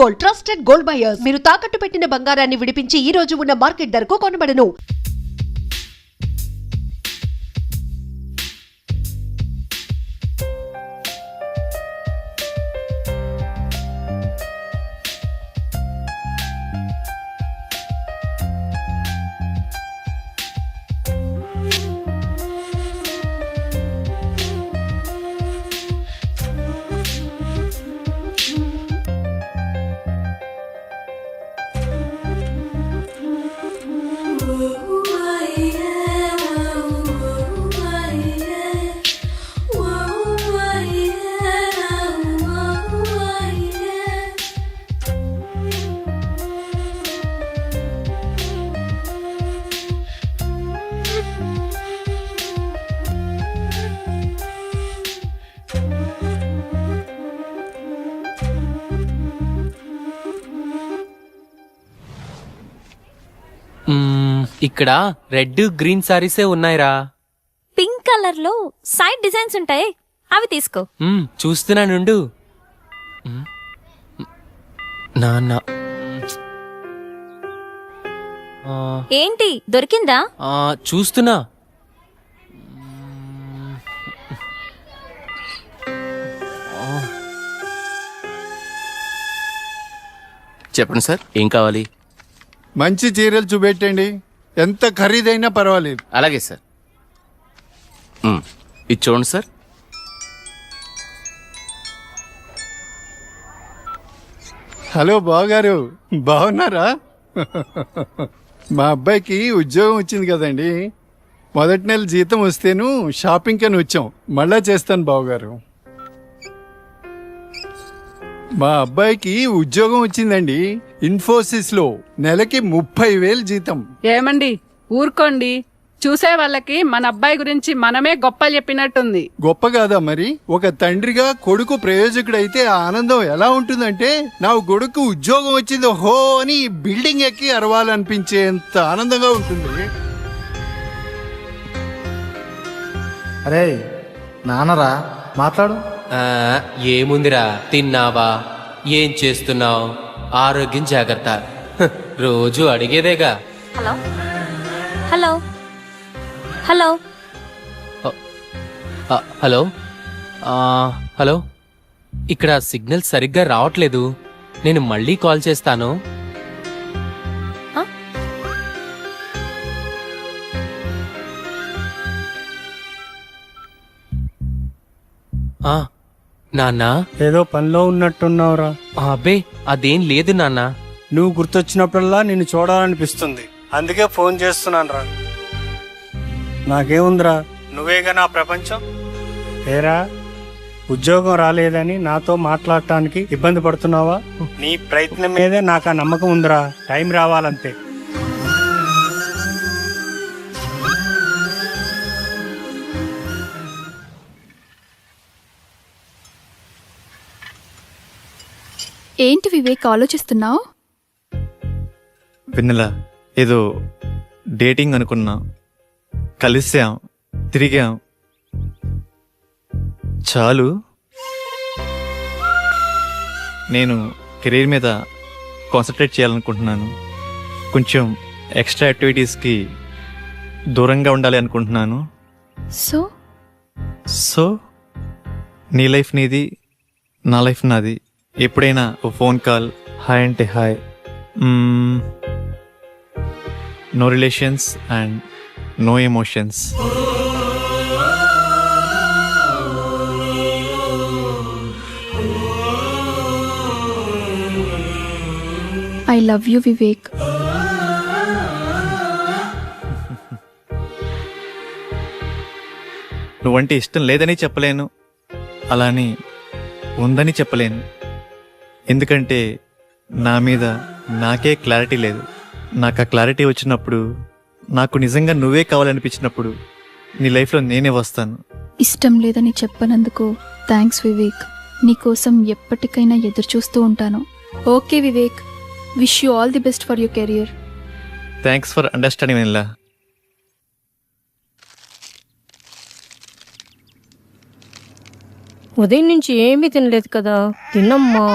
Gold, trusted gold buyers. మీరు తాకట్టు పెట్టిన బంగారాన్ని విడిపించి ఈ రోజు ఉన్న మార్కెట్ ధరకు కొనబడను. ఇక్కడ రెడ్ గ్రీన్ సారీసే ఉన్నాయిరా. పింక్ కలర్ లో సైడ్ డిజైన్స్ ఉంటాయి, అవి తీసుకో. చూస్తున్నానుండు. నాన్న ఏంటి దొరికిందా? చూస్తున్నా. చెప్పండి సార్, ఏం కావాలి? మంచి చీరలు చూపెట్టండి, ఎంత ఖరీదైనా పర్వాలేదు. అలాగే సార్. ఇది చూడండి సార్. హలో బావగారు, బాగున్నారా? మా అబ్బాయికి ఉద్యోగం వచ్చింది కదండి. మొదటి నెల జీతం వస్తేను షాపింగ్ అని వచ్చాం. మళ్ళా చేస్తాను బావగారు. మా అబ్బాయికి ఉద్యోగం వచ్చిందండి, ఇన్ఫోసిస్ లో. నెలకి 30,000 జీతం. ఏమండి ఊరుకోండి, చూసే వాళ్ళకి మన అబ్బాయి గురించి మనమే గొప్పలు చెప్పినట్టుంది. గొప్ప కాదా మరి? ఒక తండ్రిగా కొడుకు ప్రయోజకుడైతే ఆ ఆనందం ఎలా ఉంటుందంటే, నా కొడుకు ఉద్యోగం వచ్చింది హో అని బిల్డింగ్ ఎక్కి అరవాలనిపించేంత ఆనందంగా ఉంటుంది. అరే నాన్నరా, మాట్లాడు. ఏముందిరా, తిన్నావా, ఏం చేస్తున్నావు, ఆరోగ్యం జాగ్రత్త, రోజు అడిగేదేగా. Hello hello hello hello hello, ఇక్కడ సిగ్నల్ సరిగ్గా రావట్లేదు, నేను మళ్ళీ కాల్ చేస్తాను. నాన్నా, ఏదో పనిలో ఉన్నట్టున్నావురా. అబ్బే అదేం లేదు నాన్న. నువ్వు గుర్తొచ్చినప్పుడల్లా నిన్ను చూడాలనిపిస్తుంది, అందుకే ఫోన్ చేస్తున్నాను రా. నాకేముందిరా, నువ్వేగా నా ప్రపంచం. ఏరా, ఉద్యోగం రాలేదని నాతో మాట్లాడటానికి ఇబ్బంది పడుతున్నావా? నీ ప్రయత్నం మీదే నాకు ఆ నమ్మకం ఉందిరా. టైం రావాలంతే. ఏంటి వివేక్ ఆలోచిస్తున్నావు? వెన్నెల, ఏదో డేటింగ్ అనుకున్నా, కలిసాం, తిరిగాం, చాలు. నేను కెరీర్ మీద కాన్సన్ట్రేట్ చేయాలనుకుంటున్నాను. కొంచెం ఎక్స్ట్రా యాక్టివిటీస్కి దూరంగా ఉండాలి అనుకుంటున్నాను. సో నీ లైఫ్ నీది, నా లైఫ్ నాది. ఎప్పుడైనా ఓ ఫోన్ కాల్, హాయ్ అంటే hi. No relations and no emotions. I love you Vivek. నువ్వంటే ఇష్టం లేదని చెప్పలేను, అలానే ఉందని చెప్పలేను. ఎందుకంటే నా మీద నాకే క్లారిటీ లేదు. నాకు ఆ క్లారిటీ వచ్చినప్పుడు, నాకు నిజంగా నువ్వే కావాలనిపించినప్పుడు నీ లైఫ్లో నేనే వస్తాను. ఇష్టం లేదని చెప్పనందుకు థ్యాంక్స్ వివేక్. నీకోసం ఎప్పటికైనా ఎదురు చూస్తూ ఉంటాను. Okay Vivek, wish you all the best for your career. Thanks for understanding Vennela. ఉదయం నుంచి ఏమీ తినలేదు కదా. తినమ్మా,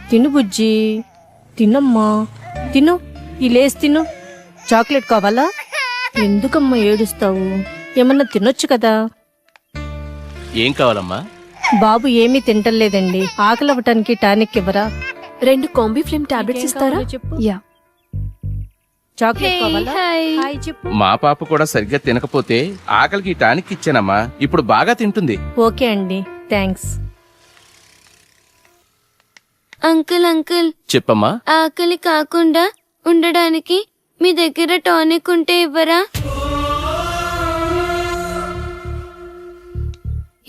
తిను బుజ్జి. తినమ్మా, తిను. ఈ లేస్ తిను. చాక్లెట్ కావాలా? ఎందుకమ్మా ఏడుస్తావు? ఏమన్నా తినొచ్చు కదా. ఏం కావాలమ్మా? బాబు ఏమీ తింటలేదండి. ఆకలి అవ్వటానికి టానిక్ ఇవ్వరా? 2 కాంబిఫ్లేమ్ టాబ్లెట్స్ ఇస్తారా? చెప్పు. యా చాక్లెట్ కావాలా? హాయ్ చెప్పు. మా పాప కూడా సరిగ్గా తినకపోతే ఆకలికి టానిక్ ఇచ్చానమ్మా. ఇప్పుడు బాగా తింటుంది. ఓకే అండి, థ్యాంక్స్. అంకుల్ అంకుల్, చెప్పమ్మా. ఆకలి కాకుండా ఉండడానికి మీ దగ్గర టానిక్ ఉంటే ఇవ్వరా?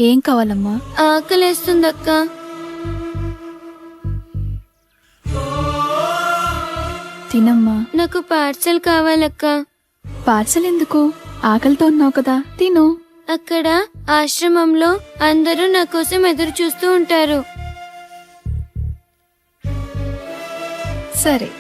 ఏం కావాలమ్మా? ఆకలేస్తుందక్క. తినమ్మా. నాకు పార్సల్ కావాలక్క. పార్సల్ ఎందుకు? ఆకలితో ఉన్నావు కదా, తిను. అక్కడ ఆశ్రమంలో అందరూ నా కోసం ఎదురు చూస్తూ ఉంటారు. సరే.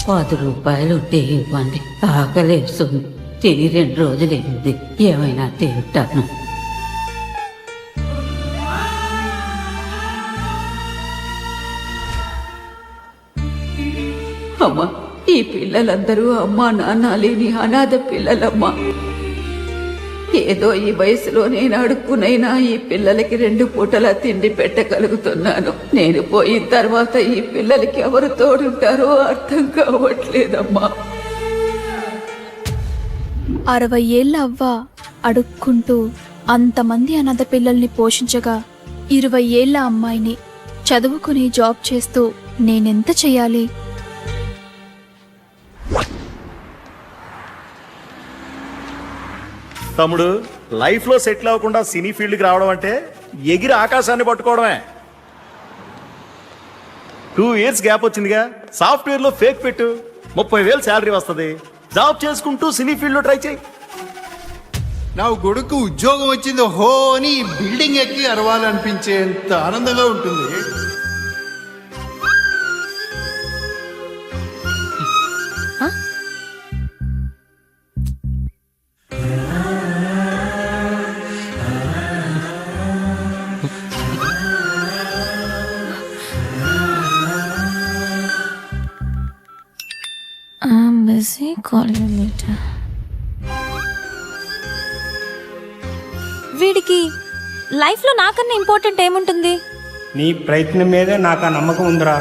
₹10 ఉంటే ఇవ్వండి. ఆకలేస్తుంది. తిని 2 రోజులైంది. ఏమైనా తింటాను. అమ్మా, ఈ పిల్లలందరూ అమ్మా నాన్న లేని అనాథ పిల్లలమ్మా. ఏదో ఈ వయసులో నేను అడుక్కునైనా ఈ పిల్లలకి 2 పూటలా తిండి పెట్టగలుగుతున్నాను. నేను పోయిన తర్వాత ఈ పిల్లలకి ఎవరు తోడుంటారో అర్థం కావట్లేదమ్మా. 60 ఏళ్ల అవ్వ అడుక్కుంటూ అంతమంది అనాథ పిల్లల్ని పోషించగా 20 ఏళ్ల అమ్మాయిని చదువుకుని జాబ్ చేస్తూ నేనెంత చెయ్యాలి? తమ్ముడు, లైఫ్ లో సెటిల్ అవ్వకుండా సినీ ఫీల్డ్కి రావడం అంటే ఎగిరి ఆకాశాన్ని పట్టుకోవడమే. 2 years గ్యాప్ వచ్చిందిగా. సాఫ్ట్వేర్ లో ఫేక్ పెట్టు, 30,000 శాలరీ వస్తుంది. జాబ్ చేసుకుంటూ సినీ ఫీల్డ్ లో ట్రై చేయి. నా కొడుకు ఉద్యోగం వచ్చింది హో అని బిల్డింగ్ ఎక్కి అరవాలనిపించేంత ఆనందంగా ఉంటుంది. వీడికి లైఫ్ లో నాకన్నా ఇంపార్టెంట్ ఏముంటుంది? నీ ప్రయత్నం మీదే నాకు ఆ నమ్మకం ఉందిరా.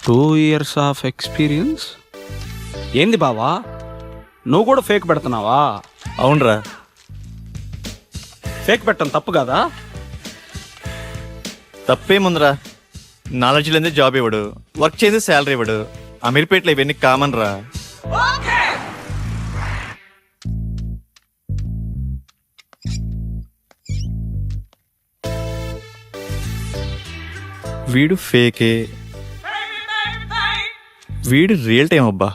Two years of experience. ఏంది బావా, నువ్వు కూడా ఫేక్ పెడుతున్నావా? అవునరా. ఫేక్ పెట్టడం తప్పు కదా? తప్పేముందిరా, నాలెడ్జ్ లేదే జాబ్ ఇవ్వడు, వర్క్ చేసి శాలరీ ఇవ్వడు. అమీర్పేటలో ఇవన్నీ కామన్ రా. వీడు ఫేకే, వీడి రియల్ టైం అబ్బా.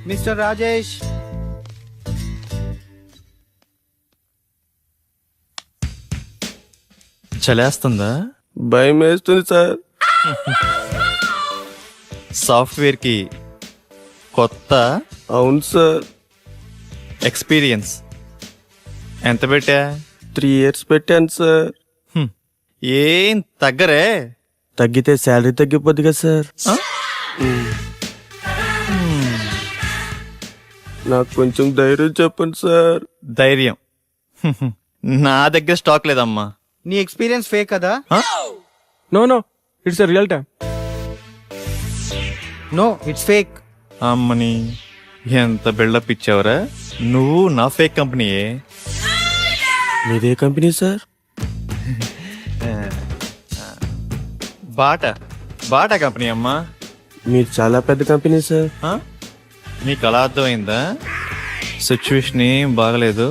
మిస్టర్ రాజేష్, చలేస్తుందా? భయం వేస్తుంది సార్. సాఫ్ట్వేర్కి కొత్త. అవును సార్. ఎక్స్పీరియన్స్ ఎంత పెట్టా? 3 years పెట్టాను సార్. ఏం తగ్గరే? తగ్గితే శాలరీ తగ్గిపోద్ది కదా సార్. నాకు కొంచెం ధైర్యం చెప్పండి సార్. ధైర్యం నా దగ్గర స్టాక్ లేదమ్మా. నీ ఎక్స్పీరియన్స్ ఫేక్ కదా? No it's a real time. No, it's fake. అమ్మని ఎంత బిల్డప్ ఇచ్చావురా. నువ్వు నా ఫేక్ కంపెనీయే. మీదే కంపెనీ సార్? బాటా కంపెనీ అమ్మా. మీరు చాలా పెద్ద కంపెనీ సార్. నీకు అలా అర్థమైందా? సిచ్యువేషన్ ఏం బాగలేదు.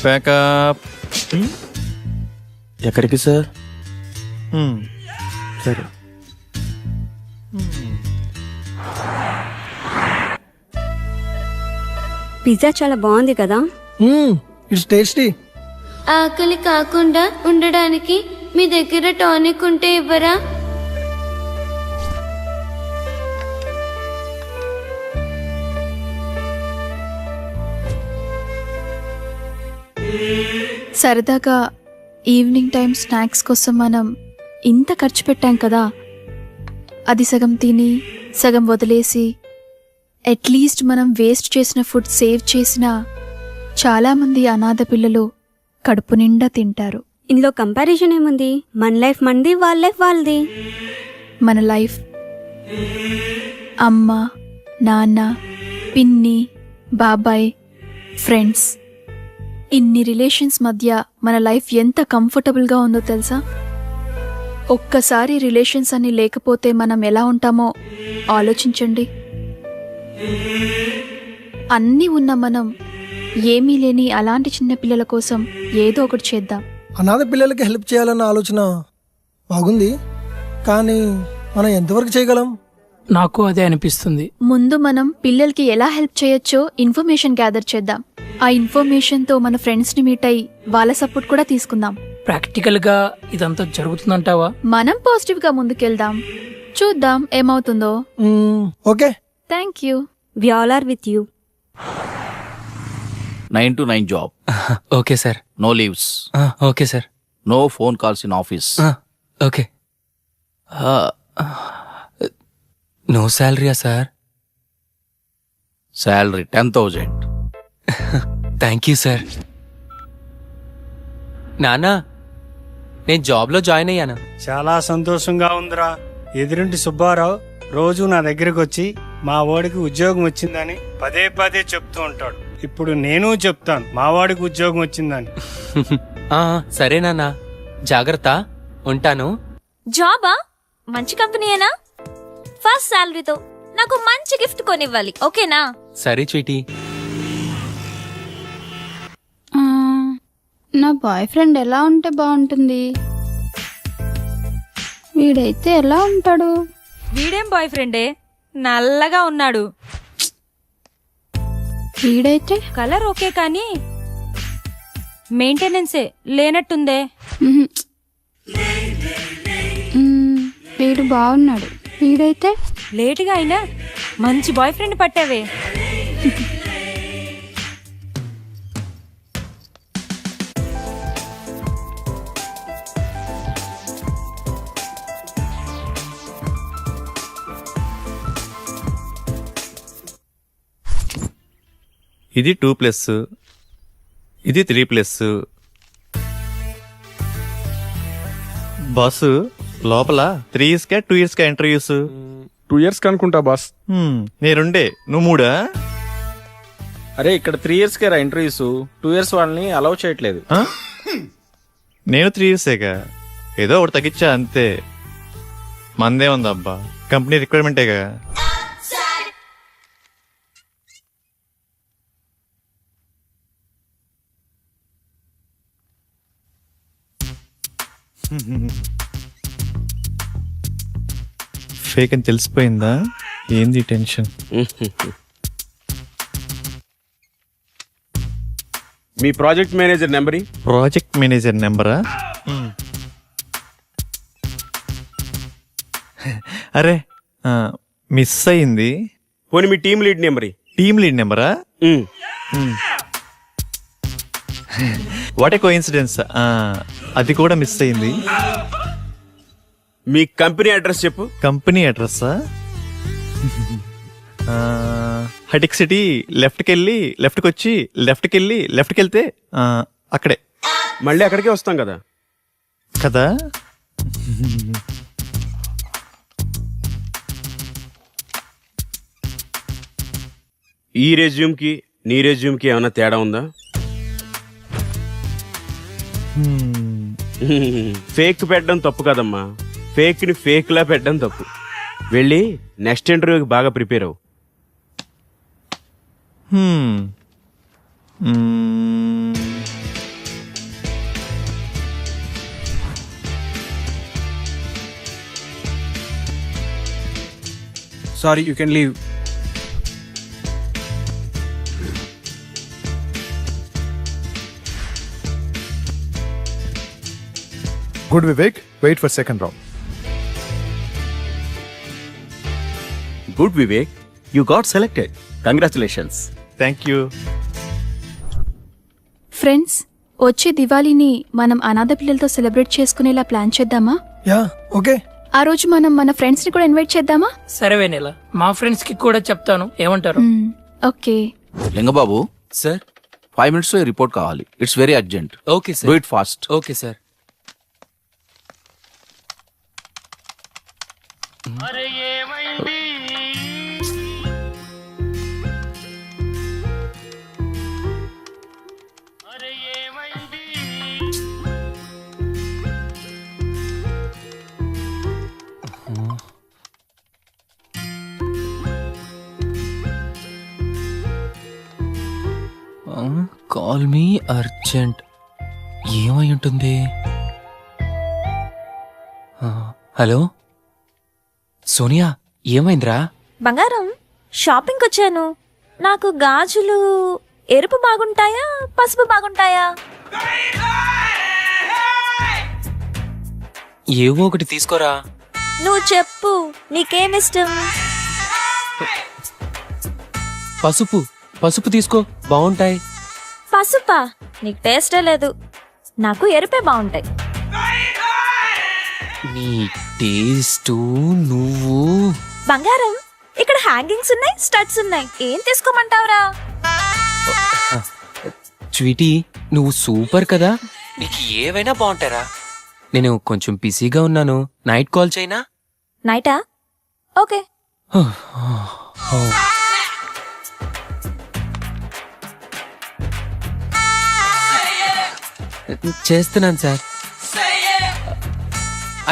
ప్యాకప్. ఎక్కడికి సార్? సరే. పిజ్జా చాలా బాగుంది కదా? It's tasty. ఆకలి కాకుండా ఉండడానికి మీ దగ్గర టానిక్ ఉంటే ఇవ్వరా? సరదాగా ఈవినింగ్ టైం స్నాక్స్ కోసం మనం ఇంత ఖర్చు పెట్టాం కదా, అది సగం తిని సగం వదిలేసి అట్లీస్ట్ మనం వేస్ట్ చేసిన ఫుడ్ సేవ్ చేసిన చాలామంది అనాథ పిల్లలు కడుపు నిండా తింటారు. ఇందులో కంపారిజన్ ఏముంది? మన లైఫ్ మనది, వాళ్ళ లైఫ్ వాళ్ళది. మన లైఫ్ అమ్మ, నాన్న, పిన్ని, బాబాయ్, ఫ్రెండ్స్, ఇన్ని రిలేషన్స్ మధ్య మన లైఫ్ ఎంత కంఫర్టబుల్గా ఉందో తెలుసా? ఒక్కసారి రిలేషన్స్ అన్ని లేకపోతే మనం ఎలా ఉంటామో ఆలోచించండి. అన్నీ ఉన్న మనం ఏమీ లేని అలాంటి చిన్న పిల్లల కోసం ఏదో ఒకటి చేద్దాం. అనాథ పిల్లలకి హెల్ప్ చేయాలన్న ఆలోచన బాగుంది, కానీ మనం ఎంతవరకు చేయగలం? నాకు అదే అనిపిస్తుంది. ముందు మనం పిల్లలకి ఎలా హెల్ప్ చేయొచ్చో ఇన్ఫర్మేషన్ గ్యాదర్ చేద్దాం. ఆ ఇన్ఫర్మేషన్తో మన ఫ్రెండ్స్ని మీట్ అయ్యి వాళ్ళ సపోర్ట్ కూడా తీసుకుందాం. ప్రాక్టికల్ గా ఇదంతా జరుగుతుందంటావా? మనం పాజిటివ్గా ముందుకెళ్దాం, చూద్దాం ఏమవుతుందో. Okay, thank you. We all are with you. 9 to 9 job. Okay sir. No leaves. Okay sir. No phone calls in office. Okay. నో శాలరీయా సార్? శాలరీ 10,000. Thank you sir. నానా, నేను జాబ్లో జాయిన్ అయ్యాను. చాలా సంతోషంగా ఉందిరా. ఎదురింటి సుబ్బారావు రోజు నా దగ్గరకు వచ్చి మా వాడికి ఉద్యోగం వచ్చిందని పదే పదే చెప్తూ ఉంటాడు. ఇప్పుడు నేను చెప్తాను మా వాడికి ఉద్యోగం వచ్చిందని. సరే నాన్నా, జాగ్రత్త, ఉంటాను. జాబా? మంచి కంపెనీయేనా? ఫస్ట్ శాలరీతో నాకు మంచి గిఫ్ట్ కొనివ్వాలి, ఓకేనా? సరే చీటీ. నా బాయ్ ఫ్రెండ్ ఎలా ఉంటే బాగుంటుంది? వీడైతే ఎలా ఉంటాడు? వీడేం బాయ్ ఫ్రెండే, నల్లగా ఉన్నాడు. వీడైతే కలర్ ఓకే కానీ మెయింటెనెన్సే లేనట్టుందే. వీడు బాగున్నాడు. వీడైతే లేటుగా అయినా మంచి బాయ్ ఫ్రెండ్ పట్టావే. ఇది 2+, ఇది 3+. బాసు లోపల 3 years 2 years ఇంటర్వ్యూస్? 2 years అనుకుంటా బాస్. నేనుండే నువ్వు 3? అరే ఇక్కడ 3 years రా ఇంటర్వ్యూస్. 2 years వాళ్ళని అలౌ చేయట్లేదు. నేను 3 yearsగా, ఏదో ఒకటి తగ్గించా అంతే. మందే ఉందబ్బా, కంపెనీ రిక్వైర్మెంటేగా. ఫేక్ అని తెలిసిపోయిందా? ఏంది టెన్షన్? మీ project manager number. Project manager నెంబరా? అరే మిస్ అయింది. పోనీ మీ team lead number. Team lead నెంబరా? వాట్ ఏ కోఇన్సిడెన్స్, అది కూడా మిస్ అయింది. మీ కంపెనీ అడ్రస్ చెప్పు. కంపెనీ అడ్రస్సా? హటిక్ సిటీ లెఫ్ట్కి వెళ్ళి లెఫ్ట్కి వచ్చి లెఫ్ట్కి వెళ్ళి లెఫ్ట్కి వెళ్తే అక్కడే. మళ్ళీ అక్కడికే వస్తాం కదా. కదా. ఈ రెజ్యూమ్ కి నీ రెజ్యూమ్ కి ఏమైనా తేడా ఉందా? ఫేక్ పెట్టడం తప్పు కదమ్మా, ఫేక్ ని ఫేక్ లా పెట్టడం తప్పు. వెళ్ళి నెక్స్ట్ ఇంటర్వ్యూకి బాగా ప్రిపేర్ అవ్వు. Sorry, you can leave. Good, Vivek. Wait for second round. Good, Vivek. You got selected. Congratulations. Thank you. Friends, వచ్చే దివాళీని మనం అనాథ పిల్లలతో సెలబ్రేట్ చేసుకునేలా ప్లాన్ చేద్దామా? Yeah, okay. ఆ రోజు మనం మన ఫ్రెండ్స్ ని కూడా ఇన్వైట్ చేద్దామా? సరే వెన్నెల, మా ఫ్రెండ్స్ కి కూడా చెప్తాను, ఏమంటారు? ఓకే. లింగబాబు సార్, 5 minutes లో రిపోర్ట్ కావాలి. It's very urgent. Okay sir. Do it fast. Okay sir. Call me urgent. ఏమై ఉంటుంది? హలో సోనియా, ఏమైందిరా? బంగారం, షాపింగ్కి వచ్చాను. నాకు గాజులు ఎరుపు బాగుంటాయా పసుపు బాగుంటాయా? ఏవో ఒకటి తీసుకోరా. నువ్వు చెప్పు, నీకేమిష్టం? పసుపు. పసుపు తీసుకో, బాగుంటాయి. పసుపా? నీకు టేస్టే లేదు. నాకు ఎరుపే బాగుంటాయి. నీ టేస్ట్ నువ్వు. బంగారం, ఇక్కడ హ్యాంగింగ్స్ ఉన్నాయి, స్టడ్స్ ఉన్నాయి, ఏం తీసుకోమంటావురా? స్వీటీ, నువ్వు సూపర్ కదా, నీకు ఏవైనా బాగుంటారా. నేను కొంచెం బిజీగా ఉన్నాను, నైట్ కాల్ చేయనా? నైటా? ఓకే. చేస్తున్నాను సార్.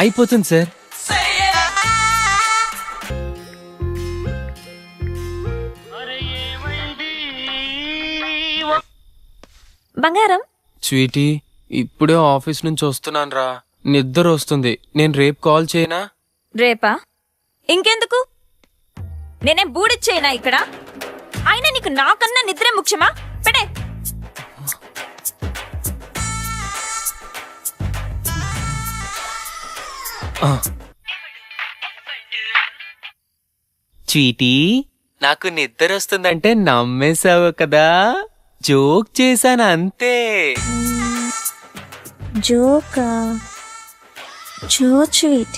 అయిపోతుంది సార్. బంగారం, స్వీటీ, ఇప్పుడే ఆఫీస్ నుంచి వస్తున్నాను రా, నిద్ర వస్తుంది. నేను రేపు కాల్ చేయనా? రేపా? ఇంకెందుకు? నేనేం బూడిచ్చేయనా ఇక్కడ? అయినా నీకు నాకన్నా నిద్రే ముఖ్యమా? పెడే. స్వీటీ, నాకు నిద్ర వస్తుందంటే నమ్మేశావు కదా, జోక్ చేశాను అంతే. జోకా? జో స్వీట్.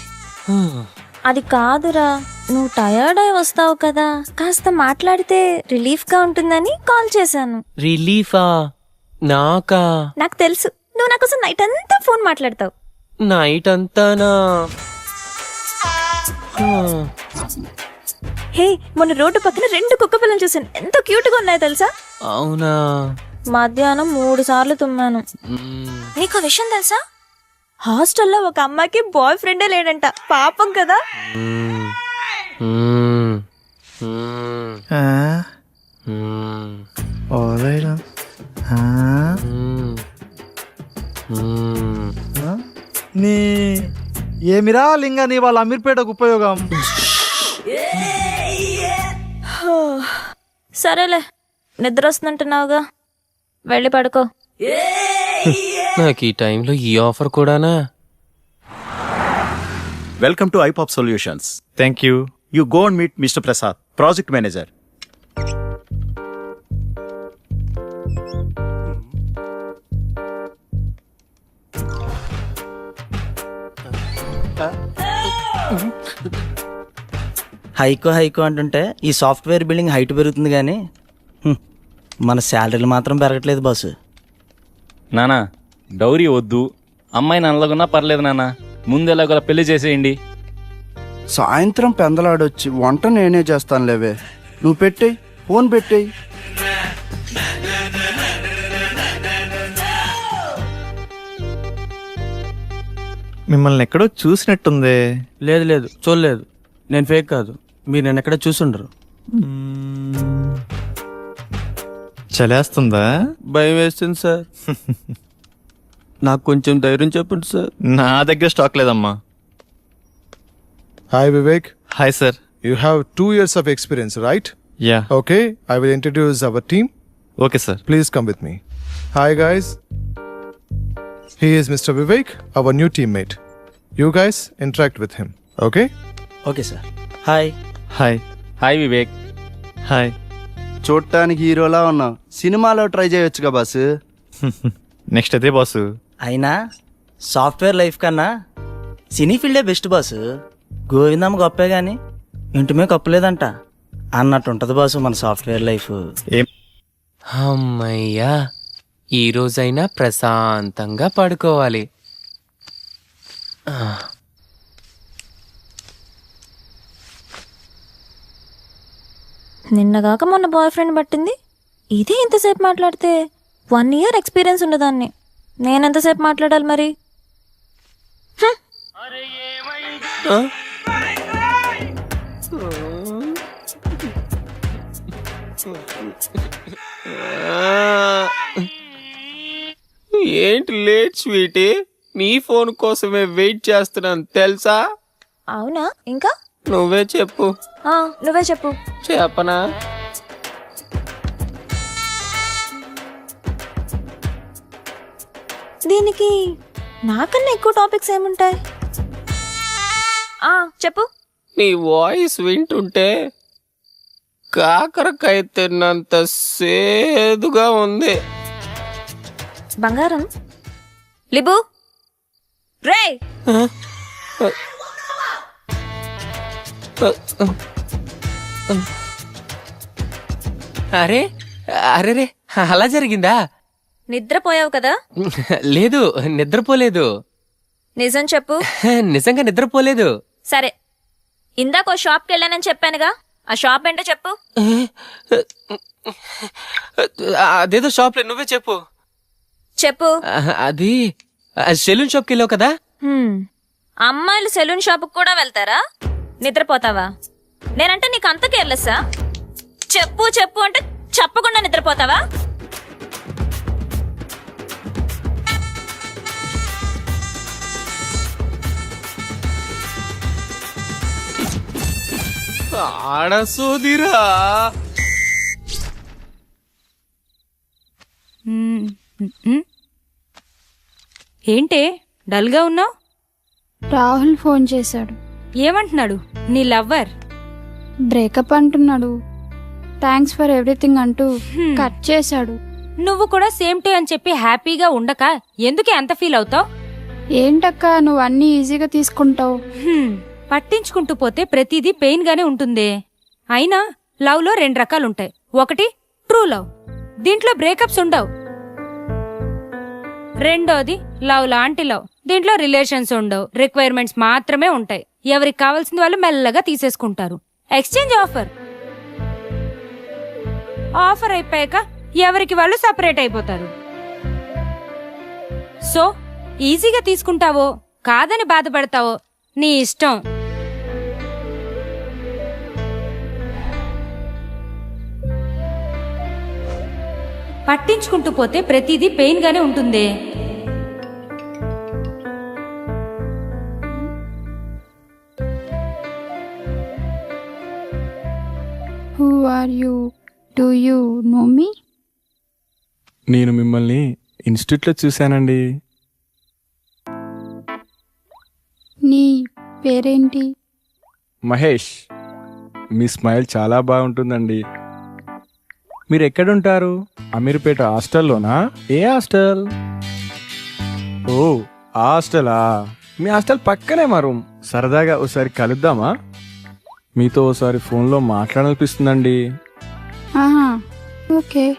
అది కాదురా, నువ్వు టయర్డ్ అయి వస్తావు కదా, కాస్త మాట్లాడితే రిలీఫ్ గా ఉంటుందని కాల్ చేశాను. రిలీఫా? నాకా? నాకు తెలుసు, నువ్వు నా కోసం నైట్ అంతా ఫోన్ మాట్లాడతావు. నైట్ అంతానా? హే, మొన్న రోడ్డు పక్కన 2 కుక్క పిల్లలు చూసాను, ఎంత క్యూట్ గా ఉన్నాయో తెలుసా? అవునా? మధ్యాహ్నం 3 సార్లు తుమ్మాను. నీకు విషయం తెలుసా? హాస్టల్లో ఒక అమ్మాయికి బాయ్ ఫ్రెండే లేడంట, పాపం కదా. నీ ఏమిరా లింగ నీ వాళ్ళ అమీర్పేటకు ఉపయోగం. సరేలే, నిద్ర వస్తుందంటున్నావుగా, వెళ్ళి పడుకో. నాకు ఈ టైంలో ఈ ఆఫర్ కూడానా? Welcome to iPop solutions. Thank you. You go and meet mister Prasad, project manager. హైకో అంటుంటే ఈ సాఫ్ట్వేర్ బిల్డింగ్ హైట్ పెరుగుతుంది కానీ మన శాలరీలు మాత్రం పెరగట్లేదు బాసు. నానా డౌరీ వద్దు, అమ్మాయి నల్లగున్నా పర్లేదు నాన్న, ముందు ఎలాగోలా పెళ్లి చేసేయండి. సాయంత్రం పెందలాడొచ్చి వంట నేనే చేస్తాను లేవే, నువ్వు పెట్టేయి, ఫోన్ పెట్టేయి. మిమ్మల్ని ఎక్కడో చూసినట్టుంది. లేదు లేదు చూడలేదు, నేను ఫేక్ కాదు, మీరు నేను ఎక్కడ చూసుండరు. చలేస్తుందా? భయం వేస్తుంది సార్. నాకు కొంచెం ధైర్యం చెప్పండి సార్. నా దగ్గర స్టాక్ లేదమ్మా. Hi Vivek. Hi sir. You have 2 years of experience, right? Yeah. Okay, I will introduce our team. Okay sir. Please come with me. Hi guys. He is Mr. Vivek, our new teammate. You guys interact with him, okay? Okay sir. Hi. Hi. Hi Vivek. Hi. చూడటానికి హీరోలా ఉన్నావు, సినిమాలో try చేయొచ్చుగా boss. Next అదే boss. అయినా software life కన్నా సినీ ఫీల్డే best boss. Govindamma గొప్పే కానీ ఇంటిమే కప్పలేదంట అన్నట్టు ఉంటుంది బాసు మన సాఫ్ట్వేర్ లైఫ్. అమ్మయ్యా, ఈ రోజైనా ప్రశాంతంగా పడుకోవాలి. నిన్నగాక మొన్న బాయ్ ఫ్రెండ్ పట్టింది, ఇదే ఇంతసేపు మాట్లాడితే 1 year ఎక్స్పీరియన్స్ ఉండదాన్ని. నేనెంతసేపు మాట్లాడాలి మరి? ఏంటి లేట్ స్వీటీ? నీ ఫోన్ కోసమే వెయిట్ చేస్తున్నాను తెలుసా? అవునా? ఇంకా నువ్వే చెప్పు. నువ్వే చెప్పు. చెప్పనా? దీనికి నాకన్నా ఎక్కువ టాపిక్స్ ఏముంటాయి? చెప్పు. నీ వాయిస్ వింటుంటే కాకరకాయ తిన్నంత సేదుగా ఉంది. బంగారం లిబు రే. అరే అరే రే, అలా జరిగిందా? నిద్రపోయావు కదా? లేదు, నిద్రపోలేదు. నిజం చెప్పు. నిజంగా నిద్రపోలేదు. సరే, ఇందాక షాప్కి వెళ్ళానని చెప్పానుగా, ఆ షాప్ ఏంటో చెప్పు. అదేదో షాప్ నువ్వే చెప్పు. చెప్పు. అది సెలూన్ షాప్కి వెళ్ళావు కదా? అమ్మాయిలు సెలూన్ షాప్కి కూడా వెళ్తారా? నిద్రపోతావా? నేనంటే నీకు అంత కేర్లెస్సా? చెప్పు చెప్పు అంటే చెప్పకుండా నిద్రపోతావా? ఆడసోదిరా. ఏంటే డల్గా ఉన్నావు? రాహుల్ ఫోన్ చేశాడు. ఏమంటున్నాడు? నీ లవ్వర్ బ్రేకప్ అంటున్నాడు. థ్యాంక్స్ ఫర్ ఎవ్రీథింగ్ అంటూ కట్ చేశాడు. నువ్వు కూడా సేమ్ టు అని చెప్పి హ్యాపీగా ఉండక ఎందుకే అంత ఫీల్ అవుతావు? ఏంటక్క నువ్వు అన్ని ఈజీగా తీసుకుంటావు? పట్టించుకుంటూ పోతే ప్రతిదీ పెయిన్ గానే ఉంటుంది. అయినా లవ్ లో 2 రకాలుంటాయి. ఒకటి ట్రూ లవ్, దీంట్లో బ్రేకప్స్ ఉండవు. రెండోది లవ్ లాంటి లవ్, దీంట్లో రిలేషన్స్ ఉండవు, రిక్వైర్మెంట్స్ మాత్రమే ఉంటాయి. ఎవరికి కావాల్సింది వాళ్ళు మెల్లగా తీసేసుకుంటారు. Exchange offer. ఆఫర్ అయిపోయాక ఎవరికి వాళ్ళు సపరేట్ అయిపోతారు. సో ఈజీగా తీసుకుంటావో కాదని బాధపడతావో నీ ఇష్టం. పట్టించుకుంటూ పోతే ప్రతిదీ పెయిన్ గానే ఉంటుంది. Are you? Do you know me? నేను మిమ్మల్ని ఇన్స్టిట్యూట్లో చూశానండి. నీ పేరేంటి? మహేష్. మీ స్మైల్ చాలా బాగుంటుందండి. మీరు ఎక్కడుంటారు? అమీర్పేట హాస్టల్లోనా? ఏ హాస్టల్? ఓ హాస్టలా? మీ హాస్టల్ పక్కనే మా రూమ్. సరదాగా ఒకసారి కలుద్దామా? మీతో ఒకసారి ఫోన్లో మాట్లాడాలనిపిస్తుందండి. ఆహా, ఓకే.